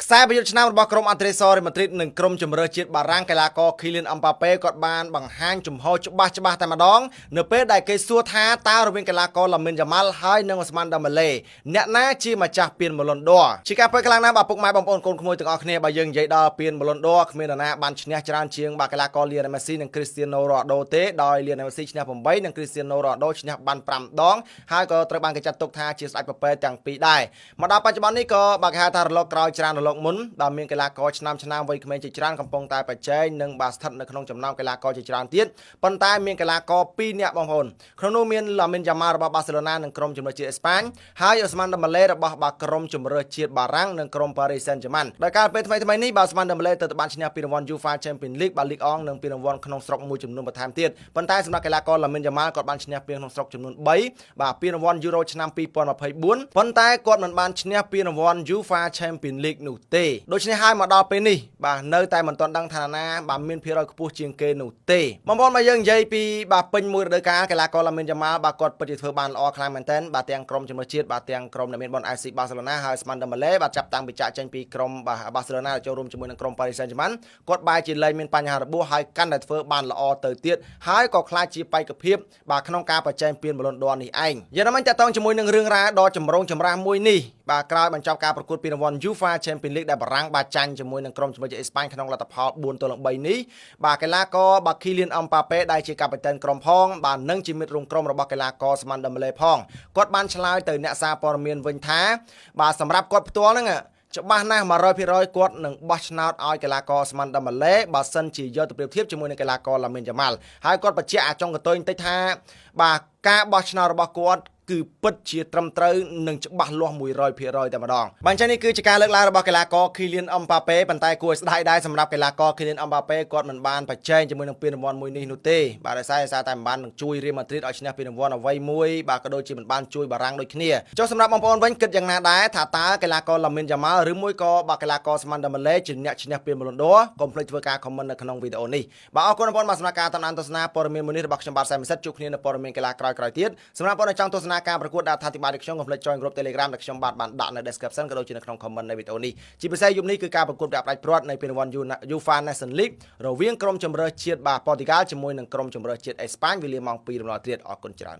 ខ្សែប្រយុទ្ធឆ្នាំរបស់ក្រុមអាត្រេសរ៉េម៉ាឌ្រីតនិងក្រុមជម្រើសជាតិបារាំងកីឡាករ Kylian Mbappé គាត់បានបង្ហាញជំហរច្បាស់តែម្ដងនៅពេលដែលគេសួរថាតើរវាងកីឡាករ Lamine Yamal ហើយនិង Ousmane Dembélé អ្នកណាជាម្ចាស់ពាន Ballon d'Or ជាការពេញខ្លាំងណាស់បាទពុកម៉ែបងប្អូនកូនក្មួយទាំងអស់គ្នាបើយើងនិយាយដល់ពាន Ballon d'Or គ្មាននរណាបានឈ្នះច្រើនជាងបាទកីឡាករ Lionel Messi និង Cristiano Ronaldo ទេដោយ Lionel Messi ឈ្នះ8និង Cristiano Ronaldo ឈ្នះបាន5ដងហើយក៏ត្រូវបានគេចាត់ទុកថាជាស្ដេចពពែទាំងពីរដែរមកដល់បច្ចុប្បន្ននេះក៏បាទគេហៅថារលកក្រោយច្រើនរលកមុនដែលមានកីឡាករឆ្នាំវ័យក្មេងជាច្រើនកំពុងតែប្រជែងនិងបាទស្ថិតនៅក្នុងចំណោមកីឡាករជាច្រើនទៀតប៉ុន្តែមានកីឡាករ2នាក់បងប្អូនក្នុងនោះមាន Lamine Yamal របស់ Barcelona និងក្រុមជម្រើសជាតិអេស្ប៉ាញហើយ Ousmane Dembélé របស់បាទក្រុមជម្រើសជាតិបារាំងនិងក្រុម Paris Saint-Germain ដោយការពេលថ្មីនេះបាទ Ousmane Dembélé ទៅបានឈ្នះពានរង្វាន់ UEFA Champions League បាទ Ligue 1និងពានរង្វាន់ក្នុងស្រុកមួយចំនួនបន្ថែមទៀតប៉ុន្តែសម្រាប់កីឡាករ Lamine Yamal គាត់បានឈ្នះពានក្នុងស្រុកចំនួន3បាទពានរង្វាន់ Euro ឆ្នាំ2024ប៉ុន្តែគាត់មិនបានឈ្នះពានរង្វាន់ UEFA Champions League នោះទេដូច្នេះហើយមកដល់ពេលនេះបាទនៅតែមិនទាន់ដឹងថាណាបាទមានភាគរយខ្ពស់ជាងគេនោះទេបងប្អូនមកយើងនិយាយពីបាទពេញមួយរដូវកាលកីឡាករ Lamine Yamal បាទគាត់ពិតជាធ្វើបានល្អខ្លាំងមែនទែនបាទទាំងក្រុមជំនួសជាតិបាទទាំងក្រុមដែលមានបន FC Barcelona ហើយ Ousmane Dembélé បាទចាប់តាំងពីចាក់ចេញពីក្រុមបាទ Barcelona ចូលរួមជាមួយនឹងក្រុម Paris Saint-Germain គាត់បែរជាលែងមានបញ្ហារបួសហើយកាន់តែធ្វើបានល្អទៅទៀតហើយក៏ខ្លាចជាបេក្ខភាពបាទក្នុងការប្រជែងពាន Ballon d'Or នេះឯងយ៉ាងណាមិញតើតើជាមួយនឹងរឿងរ៉ាវដ៏ចម្រូងចម្រាសមួយនេះបាទក្រោយបញ្ចប់ការប្រកួតពានរង្វាន់ UEFA Champions League ដែលបារាំងបាទចាញ់ជាមួយនឹងក្រុមជំនួយជាតិអេស្ប៉ាញក្នុងលទ្ធផល4-3នេះបាទកីឡាករបាទ Kylian Mbappé ដែលជាកាប៉ីតានក្រុមផងបាទនិងជាមិត្តរួមក្រុមរបស់កីឡាករ Ousmane Dembélé ផងគាត់បានឆ្លើយទៅអ្នកសារព័ត៌មានវិញថាបាទសម្រាប់គាត់ផ្ទាល់ហ្នឹងច្បាស់ណាស់ 100% គាត់នឹងបោះឆ្នោតឲ្យកីឡាករ Ousmane Dembélé បើសិនជាយកទៅប្រៀបធៀបជាមួយនឹងកីឡាករ Lamine Yamal ហើយគាត់បញ្ជាក់អាចុងកតុយបន្តិចថាបាទការបោះឆ្នោតរបស់គាត់គឺពិតជាត្រឹមត្រូវនិងច្បាស់លាស់ 100% តែម្ដងបាទអញ្ចឹងនេះគឺជាការលើកឡើងរបស់កីឡាករ Kylian Mbappé ប៉ុន្តែគួរឲ្យស្ដាយដែរសម្រាប់កីឡាករ Kylian Mbappé គាត់មិនបានប្រជែងជាមួយនឹងពានរង្វាន់មួយនេះនោះទេបាទដោយសារតែមិនបាននឹងជួយ Real Madrid ឲ្យឈ្នះពានរង្វាន់អ្វីមួយបាទក៏ដូចជាមិនបានជួយបារាំងដូចគ្នាចុះសម្រាប់បងប្អូនវិញគិតយ៉ាងណាដែរថាតើកីឡាករ Lamine Yamal ឬមួយក៏បាទកីឡាករ Ousmane Dembélé ជាអ្នកឈ្នះពាន Ballon d'Or កុំភ្លេចធ្វើការ comment នៅក្នុងវីដេអូនេះបាទអរគុណបងប្អូនបាទសម្រាប់ការតាមដានទស្សនាព័ត៌មានមួយនេះរបស់ខ្ញុំបាទសែមសិតជួបគ្នានៅព័ត៌មានកីឡាក្រោយៗទៀតសម្រាប់បងប្អូនចង់ទស្សនាការប្រកួតដែលថាបាទខ្ញុំកុំភ្លេច join group Telegram ដែលខ្ញុំបាទបានដាក់នៅ description ក៏ដូចជានៅក្នុង comment នៃវីដេអូនេះជាពិសេសយប់នេះគឺការប្រកួតប្រដាប់ផ្ដាច់ព្រាត់នៃពានរង្វាន់ UEFA Nations League រវាងក្រុមជម្រើសជាតិបាទ Portugal ជាមួយនឹងក្រុមជម្រើសជាតិអេស្ប៉ាញវេលាម៉ោង 2 រំលងទៀតអរគុណច្រើន